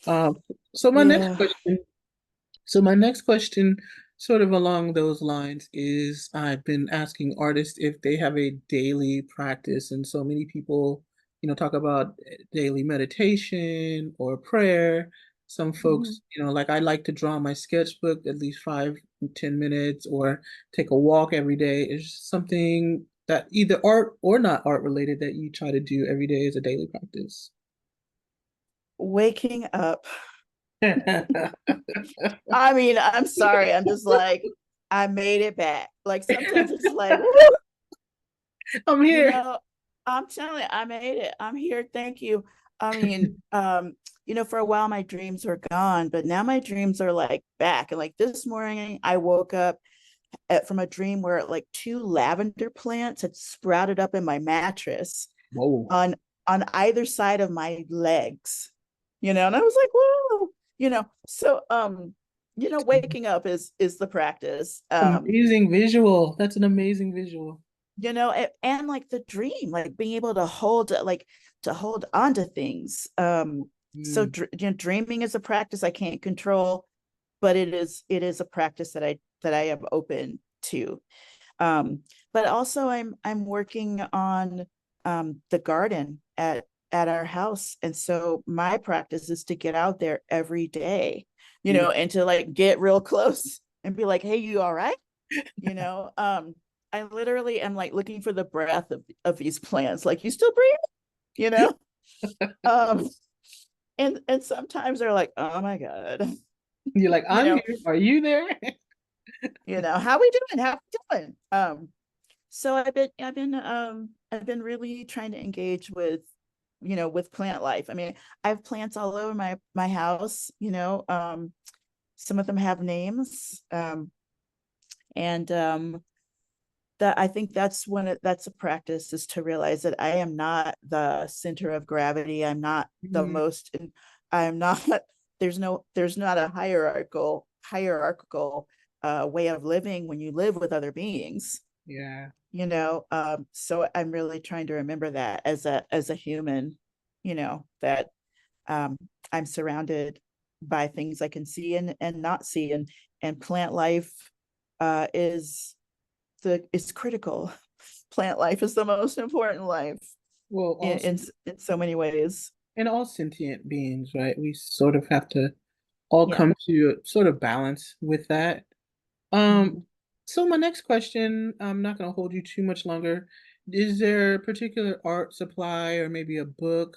Um, so my next Yeah. question, so my next question, sort of along those lines, is I've been asking artists if they have a daily practice, and so many people, talk about daily meditation or prayer. Some Mhm. folks, like I like to draw my sketchbook at least 5, 10 minutes, or take a walk every day. It's something that either art or not art related that you try to do every day as a daily practice. Waking up. I mean, I'm sorry. I'm just like, I made it back. Like sometimes it's like, woo, I'm you here. know, I'm telling you, I made it. I'm here. Thank you. I mean, for a while my dreams were gone, but now my dreams are like back. And like this morning, I woke up from a dream where like two lavender plants had sprouted up in my mattress Whoa. on either side of my legs, and I was like, whoa, waking up is the practice. Amazing visual. That's an amazing visual. And like the dream, like being able to hold on to things. So Mm, dreaming is a practice I can't control, but it is a practice that I am open to. um but also I'm working on the garden at our house, and so my practice is to get out there every day, beautiful. and to like get real close and be like, hey, you all right? you know um I literally am like looking for the breath of these plants, like, you still breathe, you know um and sometimes they're like, oh my god. You're like, you I'm know here. Are you there? how we doing, how we doing? So I've been really trying to engage with plant life. I mean, I have plants all over my house. Some of them have names. And that I think that's a practice, is to realize that I am not the center of gravity. I'm not the Mm, most. I'm not. There's not a hierarchical way of living when you live with other beings. yeah. So I'm really trying to remember that as a human, that um I'm surrounded by things I can see and not see, and plant life is critical. Plant life is the most important life Well, in also, in, in so many ways. and all sentient beings, right? We sort of have to all Yeah. come to a sort of balance with that. Um, Mhm. so my next question, I'm not going to hold you too much longer. Is there a particular art supply or maybe a book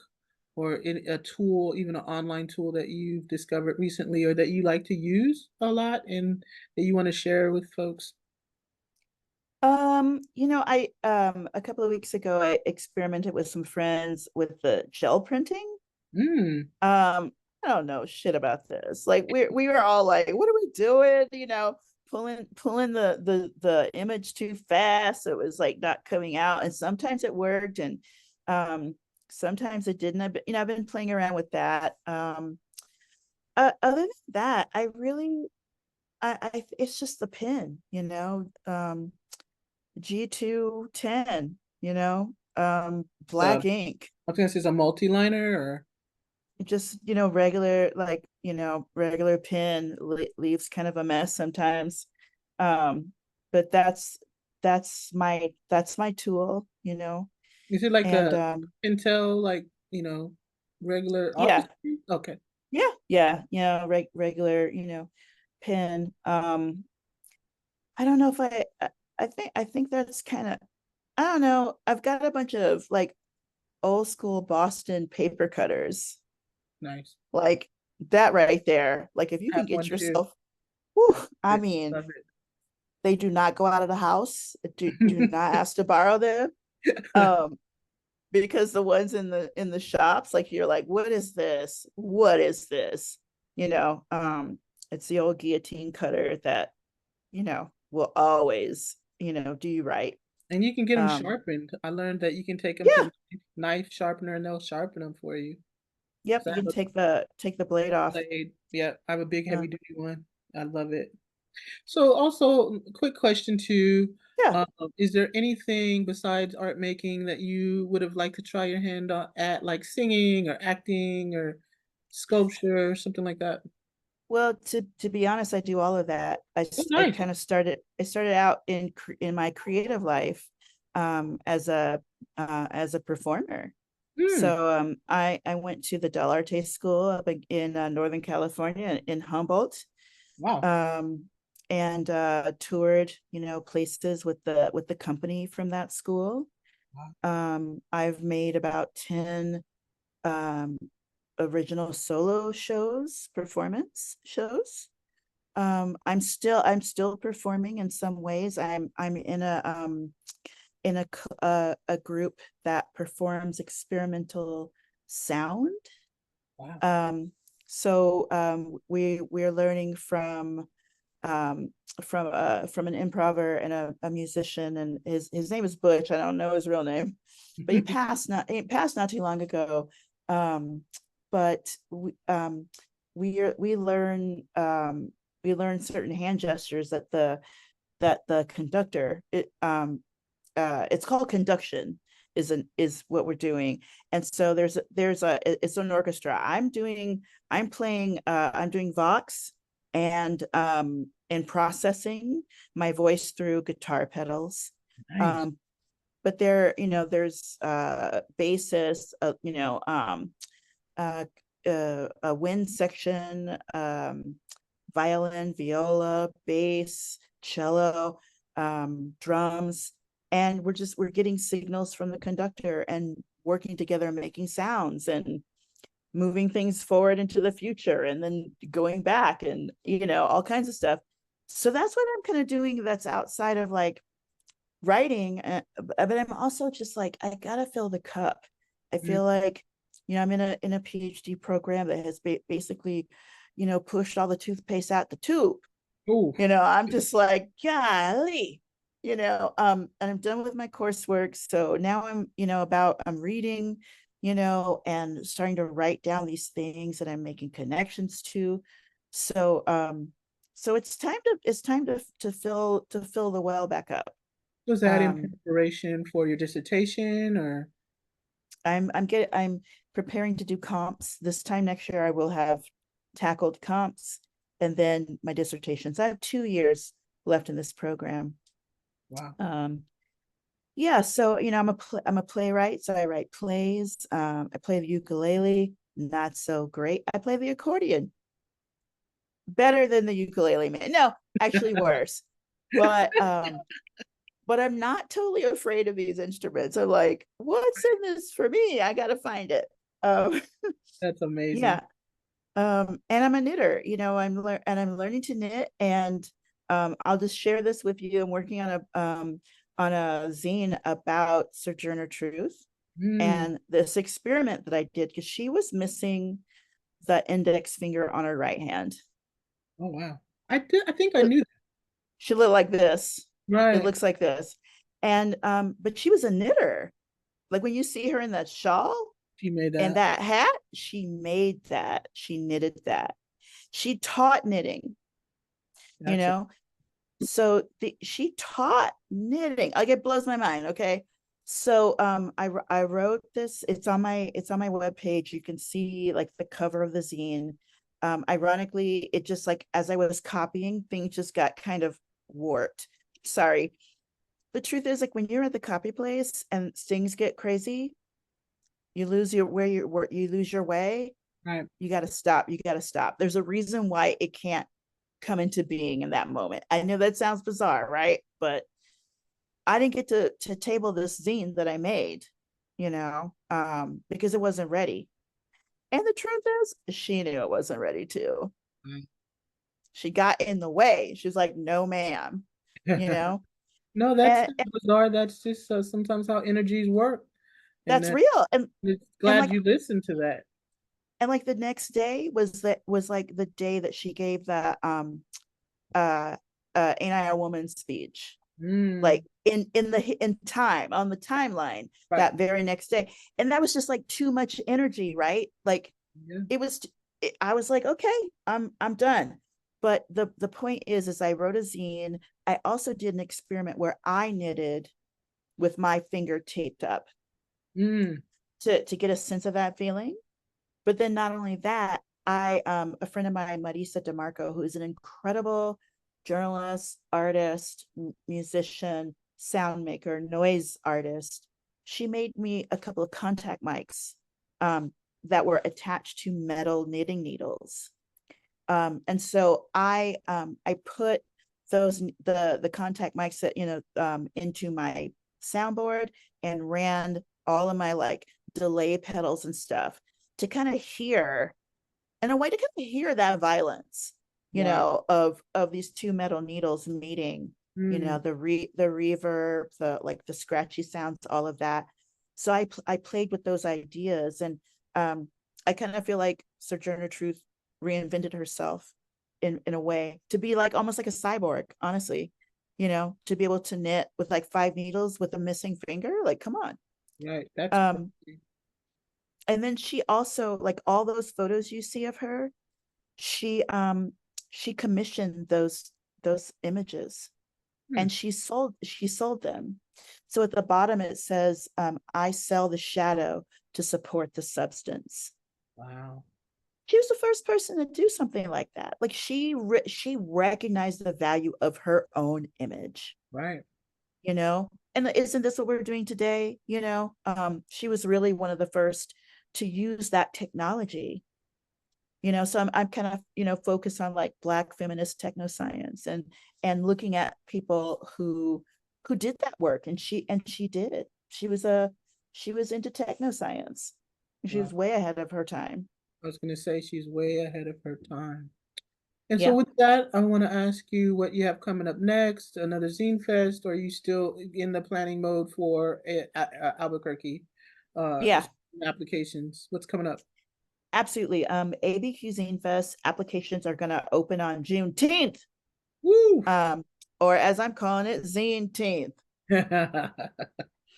or a tool, even an online tool that you've discovered recently or that you like to use a lot and that you want to share with folks? I a couple of weeks ago I experimented with some friends with the gel printing. Mm, I don't know shit about this. Like we were all like, what are we doing? Pulling the image too fast. So it was like not coming out. And sometimes it worked, and um sometimes it didn't. I've been playing around with that. Other than that, I really I it's just the pen, G210, so black ink. I was gonna say it's a multi-liner or Just regular, like, regular pen leaves kind of a mess sometimes. But that's my tool. is it like And a Intel, like, regular office? yeah, Okay. yeah, regular, pen. I don't know if I think that's kind of, I don't know, I've got a bunch of like old school Boston paper cutters, Nice. like that right there. Like, if you I can have get one too. yourself, whew, I It, mean, love it. they do not go out of the house. Do not ask to borrow them. Um, because the ones in the shops, like, you're like, what is this? What is this? You know, um, it's the old guillotine cutter that, will always, do you right. And you can get them Um, sharpened. I learned that you can take them to yeah, the knife sharpener and they'll sharpen them for you. yep, So I you have can a take the blade off. blade. Yeah, I have a big heavy Um, duty one. I love it. So also, quick question too. yeah. Is there anything besides art making that you would have liked to try your hand at, like singing or acting or sculpture, something like that? Well, to be honest, I do all of that. Oh, I nice. kind of started out in my creative life as a performer. Mm, So I went to the Del Arte School up in Northern California in Humboldt, wow. um, and toured, places with the company from that school. Wow. I've made about 10 um, original solo shows, performance shows. I'm still performing in some ways. I'm in a group that performs experimental sound. Wow. Um, so we're learning um from an improver and a musician, and his name is Butch. I don't know his real name, but he passed not too long ago. Um, but we learn certain hand gestures that the conductor it's called conduction is what we're doing. And so it's an orchestra. I'm doing vox and processing my voice through guitar pedals. Nice. um but there's bassists, a wind section, violin, viola, bass, cello, drums, and we're getting signals from the conductor and working together, making sounds and moving things forward into the future, and then going back, and all kinds of stuff. So that's what I'm kind of doing. That's outside of like writing, but I'm also just like, I gotta fill the cup. I Mm. feel like, I'm in a PhD program that has basically, pushed all the toothpaste out the tube. Ooh, I'm just like, golly, and I'm done with my coursework. So now I'm reading, and starting to write down these things that I'm making connections to. So so it's time to fill the well back up. was that in um preparation for your dissertation or? I'm preparing to do comps. This time next year I will have tackled comps, and then my dissertations. I have 2 years left in this program. Wow. um yeah, so I'm a playwright, so I write plays. I play the ukulele, not so great. I play the accordion better than the ukulele man. No, actually worse. But I'm not totally afraid of these instruments. I'm like, what's in this for me? I gotta find it. Um, That's amazing. yeah. And I'm a knitter. I'm learning to knit, and I'll just share this with you. I'm working on a zine about Sojourner Truth Mm. and this experiment that I did, because she was missing the index finger on her right hand. Oh, wow. I think I knew that. She looked like this. It Right. looks like this. And but she was a knitter. Like when you see her in that shawl She made and that. that hat, she made that. She knitted that. She taught knitting, you Gotcha. know. So she taught knitting. Like, it blows my mind. Okay. So I wrote this. It's on my webpage. You can see like the cover of the zine. Ironically, it just, like, as I was copying, things just got kind of warped. Sorry. The truth is, like, when you're at the copy place and things get crazy, you lose you lose your way. Right. You got to stop. You got to stop. There's a reason why it can't come into being in that moment. I know that sounds bizarre, right? But I didn't get to table this zine that I made, because it wasn't ready. And the truth is, she knew it wasn't ready too. Right. She got in the way. She was like, "No, ma'am," you know. No, that's And, not bizarre. That's just sometimes how energies work. And that's that real. And it's and glad like you listened to that. like the next day was like the day that she gave that uh Ain't I a Woman speech, Mm, like in time, on the timeline, right. that very next day. And that was just like too much energy, right? Like, Yeah. it was I was like, okay, I'm done. But the point is I wrote a zine. I also did an experiment where I knitted with my finger taped up Mm, to get a sense of that feeling. But then not only that, I a friend of mine, Marisa DeMarco, who is an incredible journalist, artist, musician, sound maker, noise artist, she made me a couple of contact mics that were attached to metal knitting needles. And so I put those the contact mics that into my soundboard and ran all of my like delay pedals and stuff to kind of hear in a way to kind of hear that violence, Wow. of these two metal needles meeting, Mm, the reverb, the like the scratchy sounds, all of that. So I played with those ideas, and I kind of feel like Sojourner Truth reinvented herself in a way to be like almost like a cyborg, honestly, to be able to knit with like 5 needles with a missing finger. Like, come on. right. That's Um, crazy. and then she also, like, all those photos you see of her, she commissioned those images, Hmm. and she sold them. So at the bottom it says, I sell the shadow to support the substance. Wow. She was the first person to do something like that. Like, she recognized the value of her own image, Right. and isn't this what we're doing today? She was really one of the first to use that technology. So I'm kind of focused on like Black feminist technoscience, and looking at people who did that work, and she did it. She was into technoscience. She Wow. was way ahead of her time. I was going to say she's way ahead of her time. And so Yeah. with that, I want to ask you what you have coming up next. Another Zine Fest, or are you still in the planning mode for Albuquerque Yeah, applications? What's coming up? absolutely. AB Cuisine Fest applications are going to open on Juneteenth, Woo! um, or as I'm calling it, Zineteenth.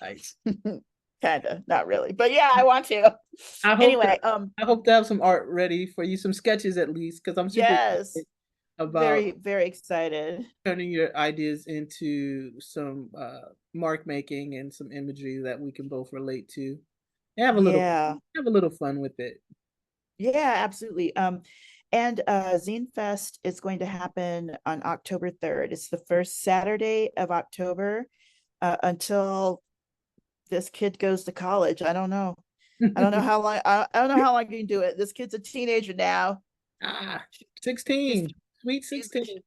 Nice. Kind of, not really, but yeah, I want to. I hope Anyway, that I hope to have some art ready for you, some sketches at least, because I'm super yes, excited about very, very excited. turning your ideas into some mark making and some imagery that we can both relate to. Yeah, Have a little fun with it. yeah, absolutely. And Zine Fest is going to happen on October 3rd. It's the first Saturday of October, until this kid goes to college. I don't know. I don't know how long. I don't know how long you can do it. This kid's a teenager now. Ah, She's 16. Sweet she's 16.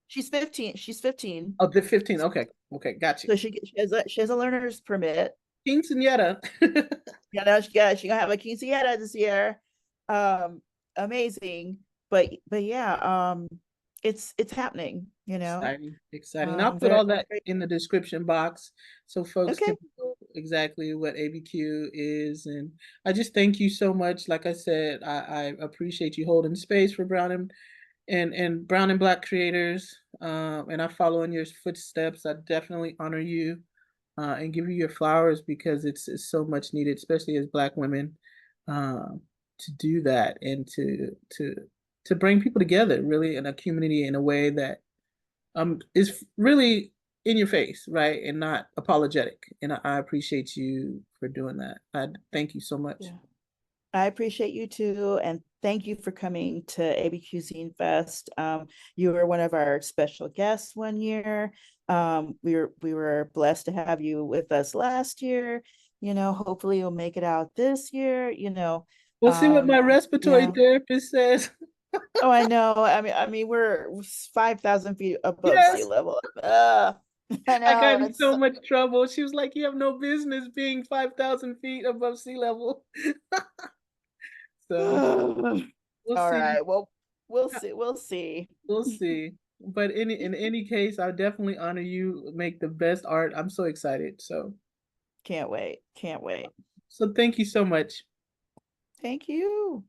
she's 15. She's 15. Oh, the 15. Okay. Okay, got you. So she has a learner's permit. Quinceañera. She gonna have a quinceañera this year. Um, Amazing. But yeah, it's happening. Exciting, exciting. And I'll put Very, all that very in the description box so folks okay. can know exactly what ABQ is. And I just thank you so much. Like I said, I appreciate you holding space for Brown and Brown and Black creators. And I follow in your footsteps. I definitely honor you and give you your flowers because it's so much needed, especially as Black women, to do that and to bring people together really in a community in a way that is really in your face, right, and not apologetic. And I appreciate you for doing that. I thank you so much. Yeah. I appreciate you too, and thank you for coming to ABQ Zine Fest. You were one of our special guests one year. We were blessed to have you with us last year. Hopefully you'll make it out this year. We'll see what my respiratory Yeah. therapist says. Oh, I know. I mean, we're 5,000 feet above sea Yes, level. I I got know. in so much trouble. She was like, "You have no business being 5,000 feet above sea level." So All we'll see. right. Well, we'll see. We'll see. We'll see. But in any case, I definitely honor you. Make the best art. I'm so excited. Can't wait. Can't wait. So thank you so much. Thank you.